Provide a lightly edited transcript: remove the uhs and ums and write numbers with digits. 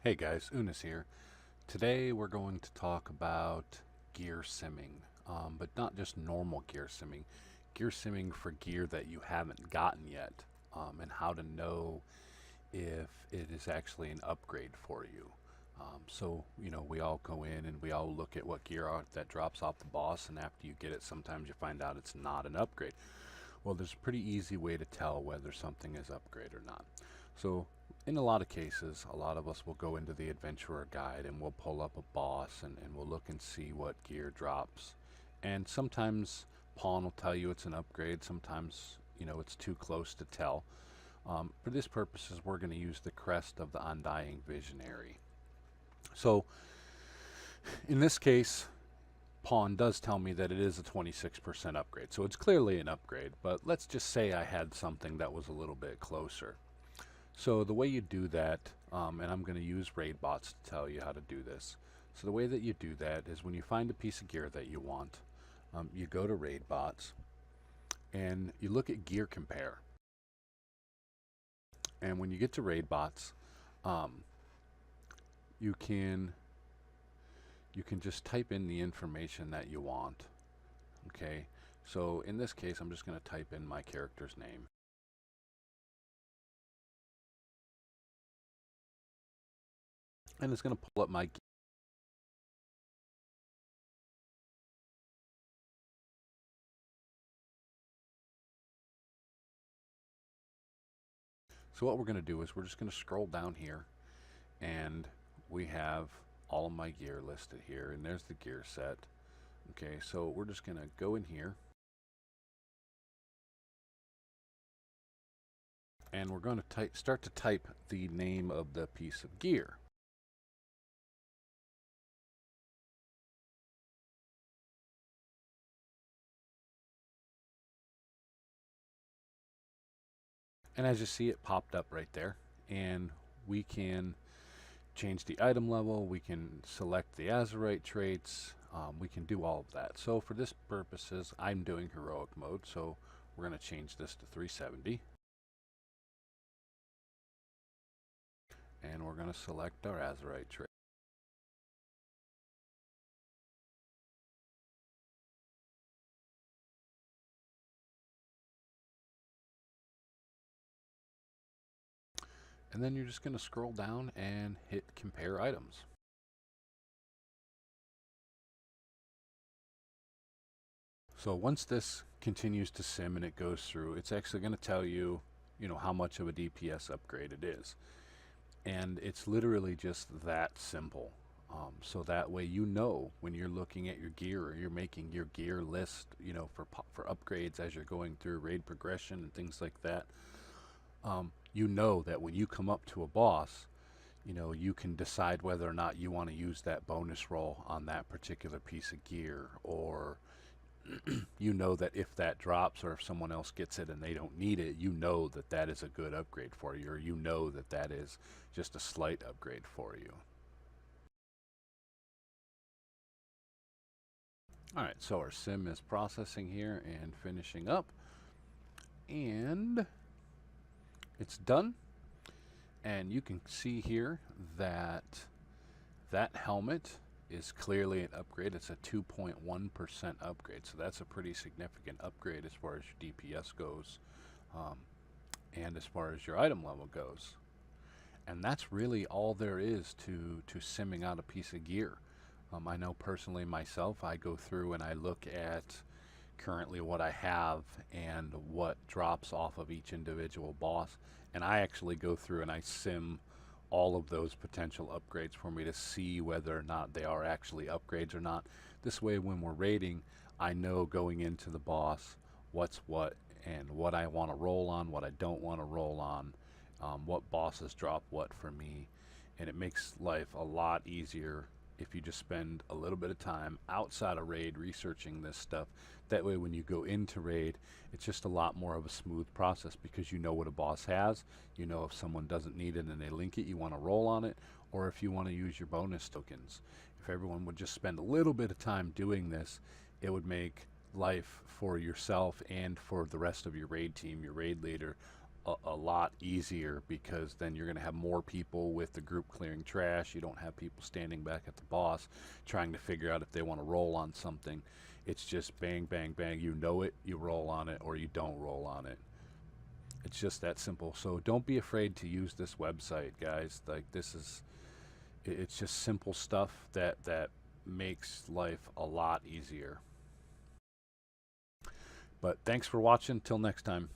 Hey guys, Unis here. Today we're going to talk about gear simming, but not just normal gear simming for gear that you haven't gotten yet, and how to know if it is actually an upgrade for you. We all go in and we all look at what that drops off the boss, and after you get it, sometimes you find out it's not an upgrade. Well, there's a pretty easy way to tell whether something is upgrade or not. So in a lot of cases, a lot of us will go into the adventurer guide and we'll pull up a boss and we'll look and see what gear drops. And sometimes Pawn will tell you it's an upgrade. Sometimes, it's too close to tell. For this purposes, we're going to use the crest of the Undying Visionary. So in this case, Pawn does tell me that it is a 26% upgrade. So it's clearly an upgrade, but let's just say I had something that was a little bit closer. So the way you do that, and I'm going to use RaidBots to tell you how to do this. So the way that you do that is when you find a piece of gear that you want, you go to RaidBots and you look at Gear Compare. And when you get to RaidBots, you can just type in the information that you want. Okay, so in this case, I'm just going to type in my character's name. And it's going to pull up my. So what we're going to do is we're just going to scroll down here, and we have all of my gear listed here, and there's the gear set. Okay, so we're just going to go in here, and we're going to start to type the name of the piece of gear. And as you see, it popped up right there, and we can change the item level, we can select the Azerite traits, we can do all of that. So for this purposes, I'm doing heroic mode, so we're going to change this to 370. And we're going to select our Azerite trait. And then you're just going to scroll down and hit compare items. So once this continues to sim and it goes through, it's actually going to tell you, how much of a DPS upgrade it is. And it's literally just that simple. So that way when you're looking at your gear or you're making your gear list, for upgrades as you're going through raid progression and things like that, you know that when you come up to a boss, you can decide whether or not you want to use that bonus roll on that particular piece of gear, or you know that if that drops or if someone else gets it and they don't need it, you know that that is a good upgrade for you, or you know that that is just a slight upgrade for you. All right, so our sim is processing here and finishing up, and it's done. And you can see here that that helmet is clearly an upgrade. It's a 2.1% upgrade, so that's a pretty significant upgrade as far as your DPS goes, and as far as your item level goes. And that's really all there is to simming out a piece of gear. I know personally myself, I go through and I look at currently what I have and what drops off of each individual boss, and I actually go through and I sim all of those potential upgrades for me to see whether or not they are actually upgrades or not. This way when we're raiding, I know going into the boss what's what and what I want to roll on, what I don't want to roll on, what bosses drop what for me, and it makes life a lot easier if you just spend a little bit of time outside of raid researching this stuff. That way when you go into raid, it's just a lot more of a smooth process because you know what a boss has. You know if someone doesn't need it and they link it, you want to roll on it, or if you want to use your bonus tokens. If everyone would just spend a little bit of time doing this, it would make life for yourself and for the rest of your raid team, your raid leader, a lot easier, because then you're going to have more people with the group clearing trash. You don't have people standing back at the boss trying to figure out if they want to roll on something. It's just bang, bang, bang. You know it, you roll on it, or you don't roll on it. It's just that simple. So don't be afraid to use this website, guys. Like, this is, it's just simple stuff that makes life a lot easier. But thanks for watching. Till next time.